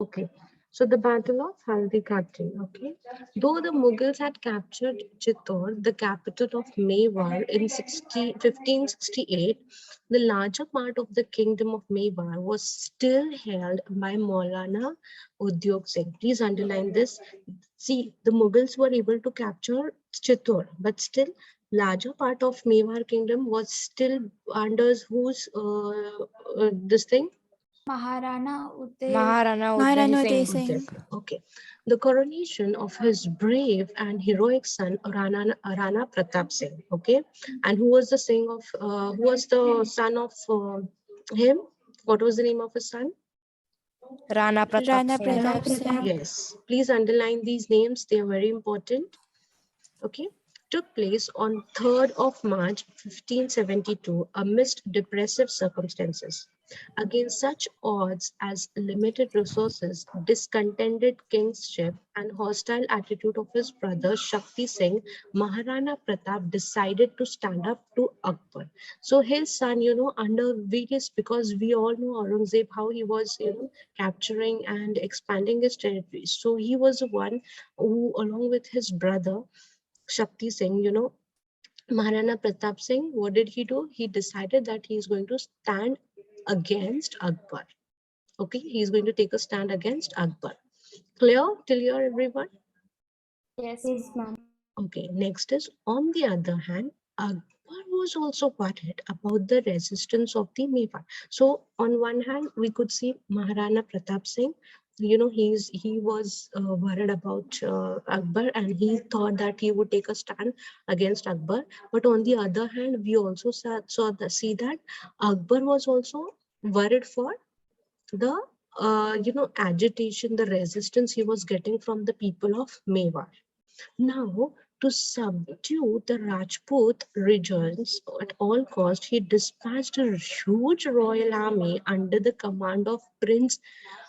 Okay. So the Battle of Haldighati, okay. Though the Mughals had captured Chittor, the capital of Mewar, in 1568, the larger part of the kingdom of Mewar was still held by Maulana Udyog Singh. Please underline this. See, the Mughals were able to capture Chittor, but still larger part of Mewar kingdom was still under whose this thing? Maharana Maharana Uday Uday Singh. Singh. Okay. The coronation of his brave and heroic son Rana Pratap Singh. Okay, and who was the who was the son of him? What was the name of his son? Rana Pratap Rana Singh. Pratap Singh. Yes. Please underline these names. They are very important. Okay, took place on 3rd of March 1572 amidst depressive circumstances. Against such odds as limited resources, discontented kingship, and hostile attitude of his brother Shakti Singh, Maharana Pratap decided to stand up to Akbar. So his son, under various, because we all know Aurangzeb, how he was, capturing and expanding his territories. So he was the one who, along with his brother, Shakti Singh, Maharana Pratap Singh, what did he do? He decided that he is going to stand against Akbar. Okay, he is going to take a stand against Akbar. Clear till here, everyone? Yes, ma'am. Okay, next is, on the other hand, Akbar was also worried about the resistance of the Mewar. So on one hand, we could see Maharana Pratap Singh, he was worried about Akbar, and he thought that he would take a stand against Akbar. But on the other hand, we also see that Akbar was also worried for the agitation, the resistance he was getting from the people of Mewar. Now, to subdue the Rajput regions at all cost, he dispatched a huge royal army under the command of Prince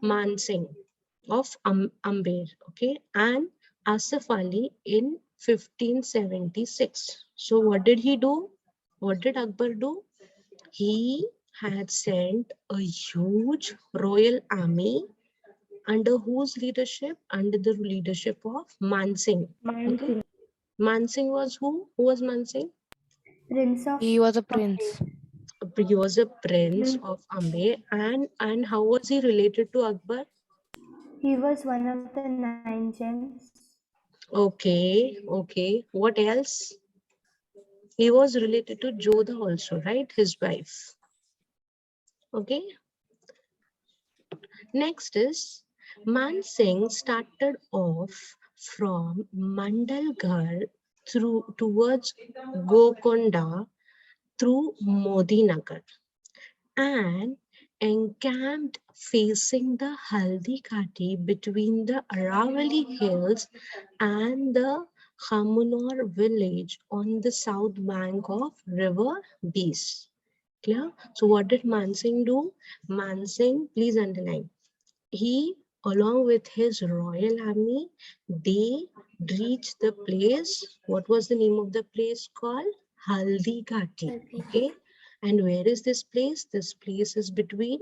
Mansingh of Amber, okay, and Asif Ali in 1576. So what did he do? What did Akbar do? He had sent a huge royal army under whose leadership? Under the leadership of Mansingh. Okay. Mansingh was who? Who was Mansingh? Prince of He was a prince. He was a prince of Ambe. And how was he related to Akbar? He was one of the 9 gems. Okay, okay. What else? He was related to Jodha also, right? His wife. Okay. Next is, Mansingh started off from Mandalgarh towards Gokonda through Modinagar and encamped facing the Haldighati between the Aravali hills and the Khamunor village on the south bank of River Beas. Clear? So what did Mansingh do? Mansingh, please underline. He, along with his royal army, they reached the place. What was the name of the place called? Haldighati. Okay. And where is this place? This place is between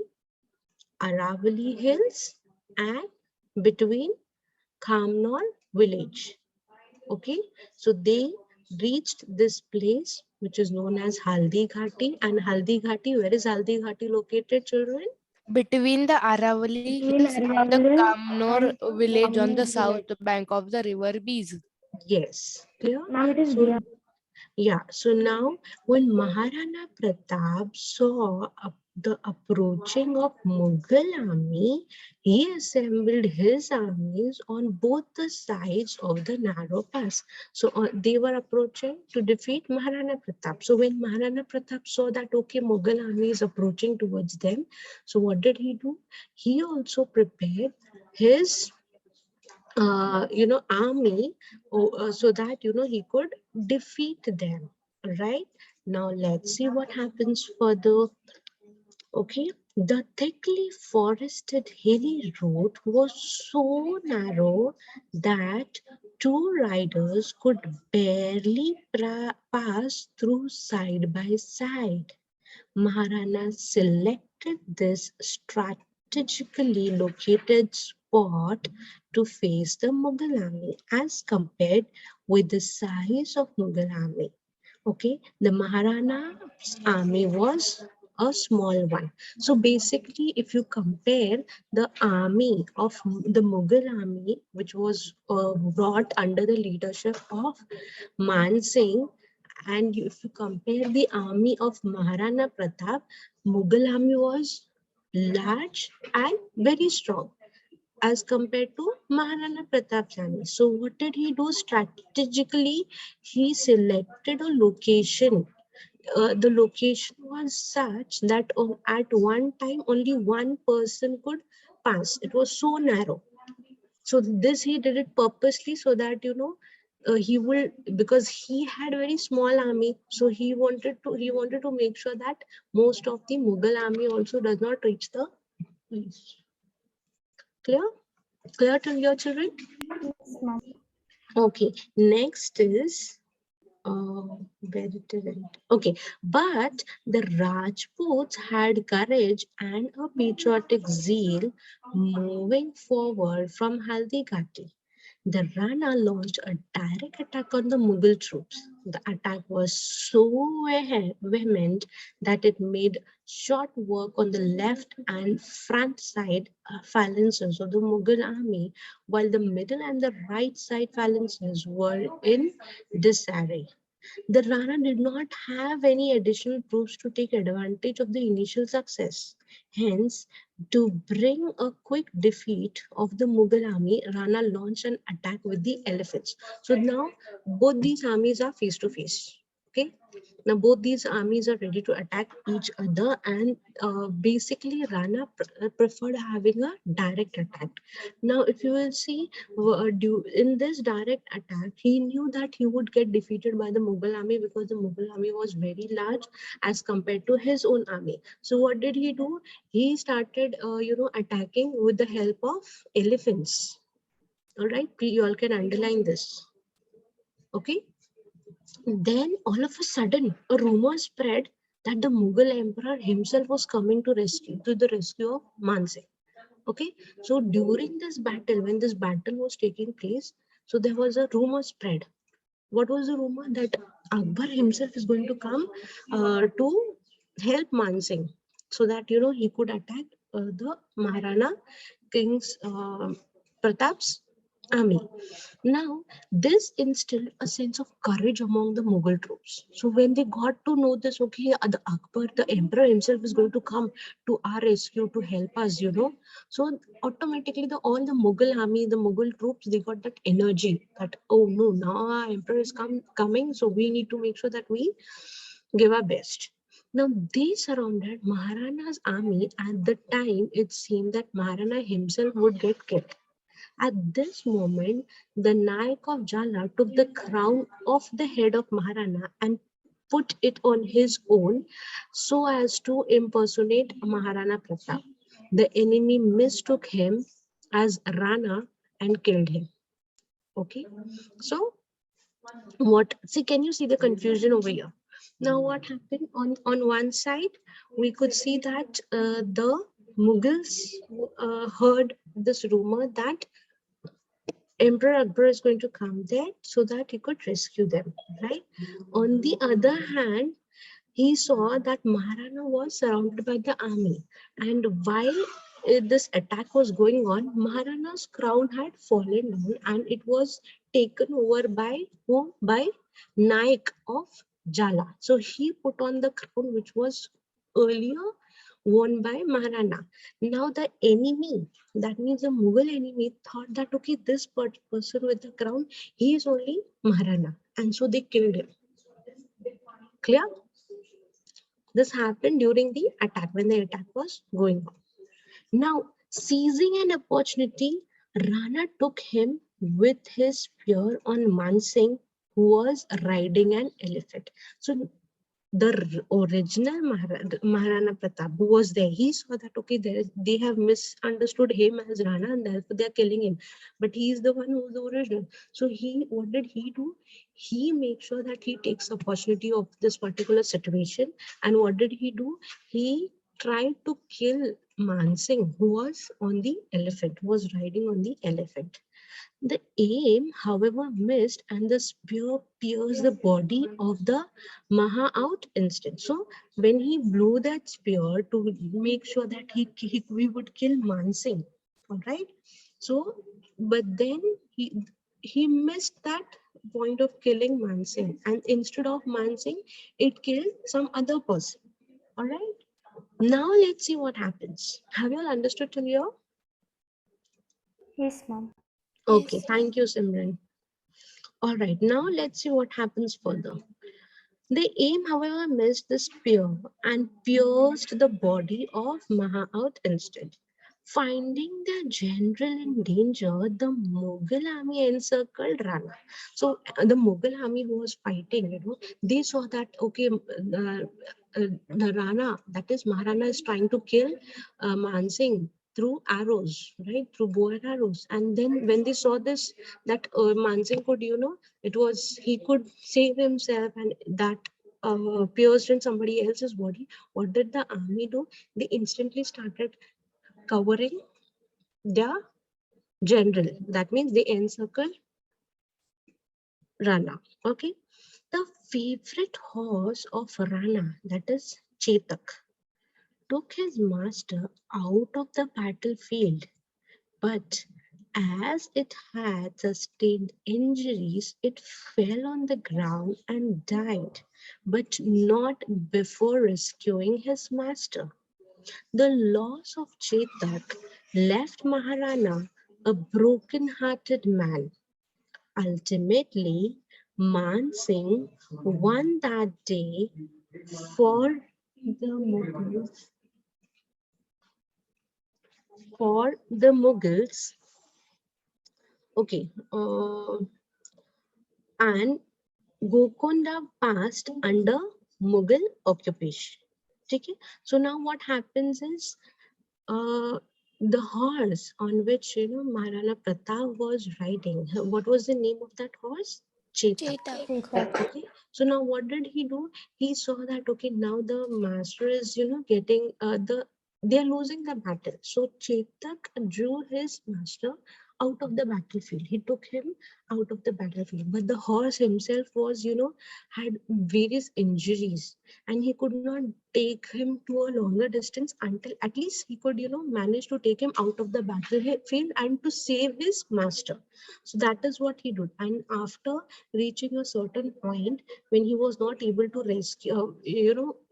Aravali Hills and between Khamnor village. Okay. So they reached this place which is known as Haldighati. And Haldighati, where is Haldighati located, children? Between the Aravali Hills and the Kamnor village on the south bank of the river Bees. Yes. Clear? Ma'am, it is So there. yeah, so now when Maharana Pratap saw the approaching of Mughal army, he assembled his armies on both the sides of the narrow pass. So they were approaching to defeat Maharana Pratap. So when Maharana Pratap saw that, okay, Mughal army is approaching towards them, so what did he do? He also prepared his army, so that he could defeat them. Right now, let's see what happens further. Okay, the thickly forested hilly road was so narrow that two riders could barely pass through side by side. Maharana selected this strategically located spot to face the Mughal army as compared with the size of Mughal army. Okay, the Maharana's army was a small one. So basically, if you compare the army of the Mughal army, which was brought under the leadership of Man Singh, and if you compare the army of Maharana Pratap, Mughal army was large and very strong as compared to Maharana Pratap's army. So what did he do strategically? He selected a location. The location was such that at one time only one person could pass. It was so narrow. So this he did it purposely so that he will, because he had very small army, so he wanted to make sure that most of the Mughal army also does not reach the place. Clear to your children? Yes, ma'am. Okay, next is where it isn't. Okay, but the Rajputs had courage and a patriotic zeal moving forward from Haldighati. The Rana launched a direct attack on the Mughal troops. The attack was so vehement that it made short work on the left and front side phalanxes of the Mughal army, while the middle and the right side phalanxes were in disarray. The Rana did not have any additional troops to take advantage of the initial success. Hence, to bring a quick defeat of the Mughal army, Rana launched an attack with the elephants. So now both these armies are face to face. Okay. Now both these armies are ready to attack each other, and basically Rana preferred having a direct attack. Now, if you will see, in this direct attack, he knew that he would get defeated by the Mughal army because the Mughal army was very large as compared to his own army. So what did he do? He started, attacking with the help of elephants. All right, you all can underline this. Okay. Then all of a sudden, a rumor spread that the Mughal emperor himself was coming to the rescue of Manse. Okay, so during this battle, when this battle was taking place, so there was a rumor spread. What was the rumor? That Akbar himself is going to come to help Mansingh, so that he could attack the Maharana King's Pratap's army. Now, this instilled a sense of courage among the Mughal troops. So when they got to know this, okay, the Akbar, the emperor himself is going to come to our rescue to help us, So automatically, all the Mughal army, the Mughal troops, they got that energy that, oh no, now our emperor is coming, so we need to make sure that we give our best. Now, they surrounded Maharana's army. At the time, it seemed that Maharana himself would get killed. At this moment, the Naik of Jala took the crown off the head of Maharana and put it on his own so as to impersonate Maharana Pratap. The enemy mistook him as Rana and killed him. Okay, so can you see the confusion over here? Now, what happened on one side, we could see that the Mughals heard this rumor that Emperor Akbar is going to come there so that he could rescue them, right? On the other hand, he saw that Maharana was surrounded by the army, and while this attack was going on, Maharana's crown had fallen down and it was taken over by whom? By Naik of Jala. So he put on the crown which was earlier worn by Maharana. Now the enemy, that means the Mughal enemy, thought that okay, this person with the crown, he is only Maharana, and so they killed him. Clear? This happened during the attack, when the attack was going on. Now, seizing an opportunity, Rana took him with his spear on Mansingh, who was riding an elephant. So the original Maharana Pratap, who was there, he saw that okay, they have misunderstood him as Rana and therefore they are killing him. But he is the one who is the original. So what did he do? He made sure that he takes opportunity of this particular situation. And what did he do? He tried to kill Mansingh, who was on the elephant, was riding on the elephant. The aim, however, missed, and the spear pierced the body of the Maha out instant. So, when he blew that spear to make sure that we would kill Mansingh, all right. So, but then he missed that point of killing Mansingh, and instead of Mansingh, it killed some other person. All right. Now let's see what happens. Have you all understood till here? Yes, ma'am. Okay, thank you, Simran. All right, now let's see what happens further. The aim, however, missed the spear and pierced the body of Maha'ut instead. Finding their general in danger, the Mughal army encircled Rana. So the Mughal army who was fighting, they saw that, okay, the Rana, that is Maharana, is trying to kill Mansingh through arrows, right? Through bow and arrows. And then when they saw this, that Mansingh could, he could save himself, and that pierced in somebody else's body. What did the army do? They instantly started covering their general. That means they encircle Rana. Okay. The favorite horse of Rana, that is Chetak, took his master out of the battlefield. But as it had sustained injuries, it fell on the ground and died, but not before rescuing his master. The loss of Chetak left Maharana a broken-hearted man. Ultimately, Man Singh won that day for the Mughals. For the Mughals, okay, and Golconda passed under Mughal occupation. Okay, so now what happens is the horse on which Maharana Pratap was riding. What was the name of that horse? Chetak. Chetak. Okay, so now what did he do? He saw that okay, now the master is getting they're losing the battle. So Chetak drew his master out of the battlefield. He took him out of the battlefield, but the horse himself was had various injuries, and he could not take him to a longer distance until at least he could manage to take him out of the battlefield and to save his master. So that is what he did. And after reaching a certain point, when he was not able to rescue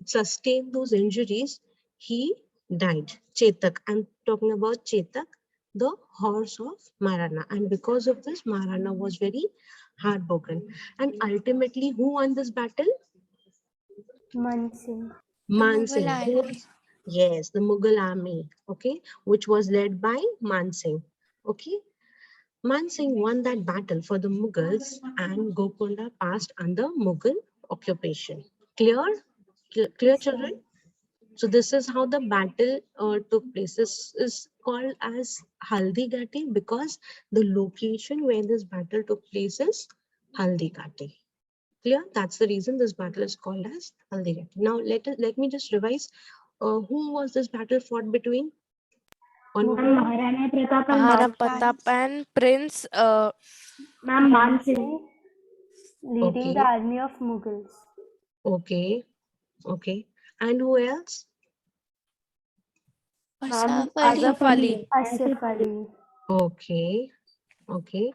sustain those injuries, he died. Chetak, I'm talking about Chetak, the horse of Maharana. And because of this, Maharana was very heartbroken. And ultimately, who won this battle? Mansingh. Mansingh. Yes, the Mughal army, okay, which was led by Mansingh. Okay, Mansingh won that battle for the Mughals, and Golconda passed under Mughal occupation. Clear? Clear, Yes, children? ma'am. So this is how the battle took place. This is called as Haldighati because the location where this battle took place is Haldighati. Clear? That's the reason this battle is called as Haldighati. Now let me just revise. Who was this battle fought between? Maharana Pratap and Mahara Mansingh. Pratap and Prince Ma'am, Mansingh leading the Okay, army of Mughals. okay, okay. And who else? Ma'am, Asaf Ali. Asif Ali. Okay, okay.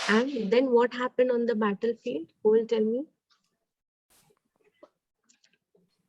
And then what happened on the battlefield? Who will tell me?